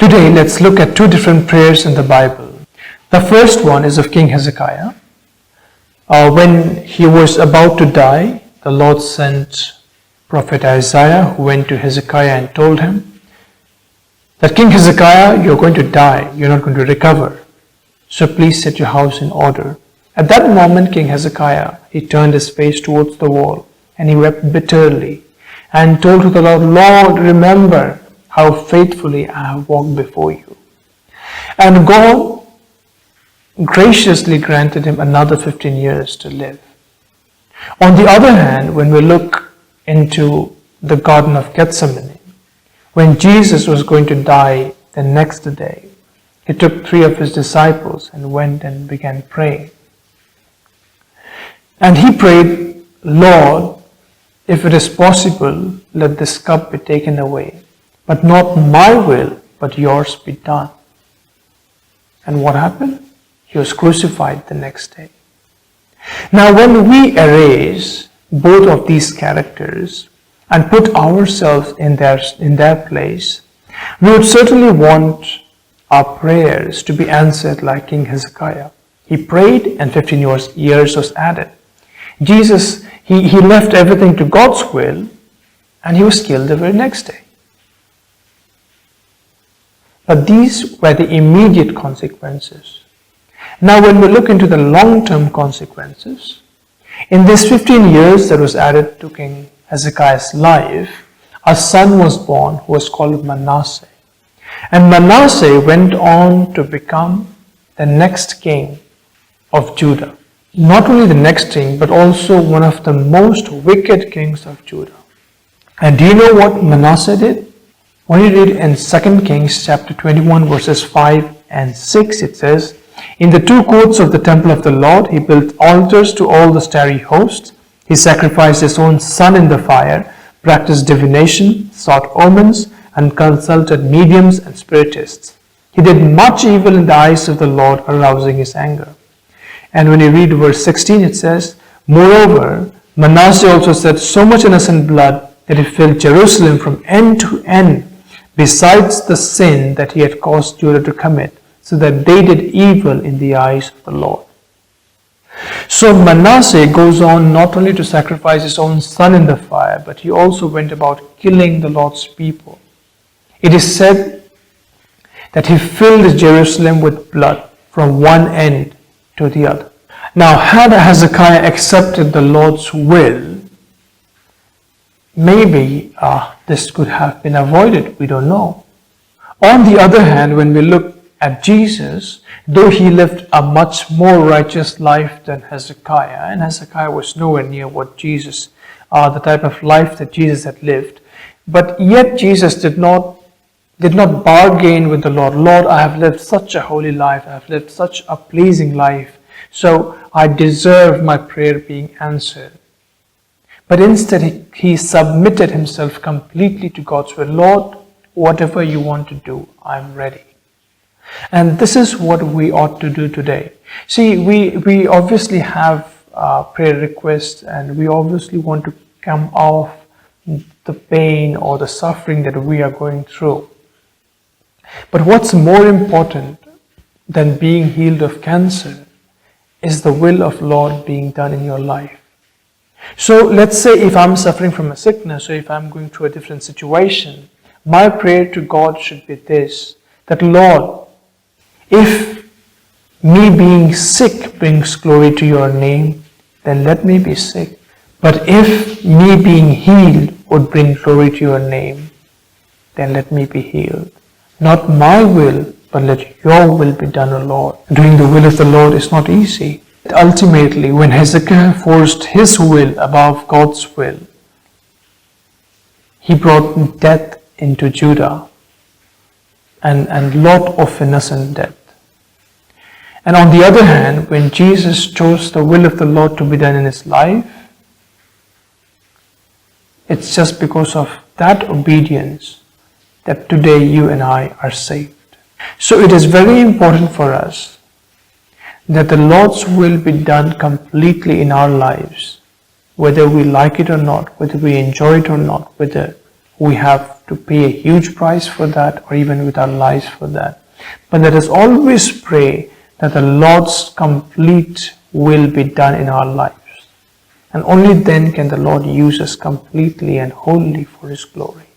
Today, let's look at two different prayers in the Bible. The first one is of King Hezekiah. When he was about to die, the Lord sent Prophet Isaiah, who went to Hezekiah and told him that King Hezekiah, you're going to die, you're not going to recover. So please set your house in order. At that moment, King Hezekiah, he turned his face towards the wall and he wept bitterly and told to the Lord, Lord, remember how faithfully I have walked before you. And God graciously granted him another 15 years to live. On the other hand, when we look into the Garden of Gethsemane, when Jesus was going to die the next day, he took 3 of his disciples and went and began praying. And he prayed, Lord, if it is possible, let this cup be taken away. But not my will, but yours be done. And what happened? He was crucified the next day. Now when we erase both of these characters and put ourselves in their place, we would certainly want our prayers to be answered like King Hezekiah. He prayed and 15 years was added. Jesus, he left everything to God's will and he was killed the very next day. But these were the immediate consequences. Now when we look into the long-term consequences, in this 15 years that was added to King Hezekiah's life, a son was born who was called Manasseh. And Manasseh went on to become the next king of Judah. Not only the next king, but also one of the most wicked kings of Judah. And do you know what Manasseh did? When you read in 2 Kings chapter 21 verses 5 and 6, it says, In the 2 courts of the temple of the Lord, he built altars to all the starry hosts. He sacrificed his own son in the fire, practiced divination, sought omens, and consulted mediums and spiritists. He did much evil in the eyes of the Lord, arousing his anger. And when you read verse 16, it says, Moreover, Manasseh also shed so much innocent blood that he filled Jerusalem from end to end, besides the sin that he had caused Judah to commit, so that they did evil in the eyes of the Lord. So Manasseh goes on not only to sacrifice his own son in the fire, but he also went about killing the Lord's people. It is said that he filled Jerusalem with blood from one end to the other. Now, had Hezekiah accepted the Lord's will, maybe this could have been avoided, we don't know. On the other hand, when we look at Jesus, though he lived a much more righteous life than Hezekiah, and Hezekiah was nowhere near what Jesus, the type of life that Jesus had lived, but yet Jesus did not bargain with the Lord. Lord, I have lived such a holy life, I have lived such a pleasing life, so I deserve my prayer being answered. But instead, he submitted himself completely to God's will. Lord, whatever you want to do, I'm ready. And this is what we ought to do today. See, we obviously have prayer requests and we obviously want to come off the pain or the suffering that we are going through. But what's more important than being healed of cancer is the will of Lord being done in your life. So let's say if I'm suffering from a sickness or if I'm going through a different situation, my prayer to God should be this, that Lord, if me being sick brings glory to your name, then let me be sick. But if me being healed would bring glory to your name, then let me be healed. Not my will, but let your will be done, O Lord. Doing the will of the Lord is not easy. Ultimately, when Hezekiah forced his will above God's will, he brought death into Judah and lot of innocent death. And on the other hand, when Jesus chose the will of the Lord to be done in his life, it's just because of that obedience that today you and I are saved. So it is very important for us that the Lord's will be done completely in our lives, whether we like it or not, whether we enjoy it or not, whether we have to pay a huge price for that, or even with our lives for that. But let us always pray that the Lord's complete will be done in our lives. And only then can the Lord use us completely and wholly for His glory.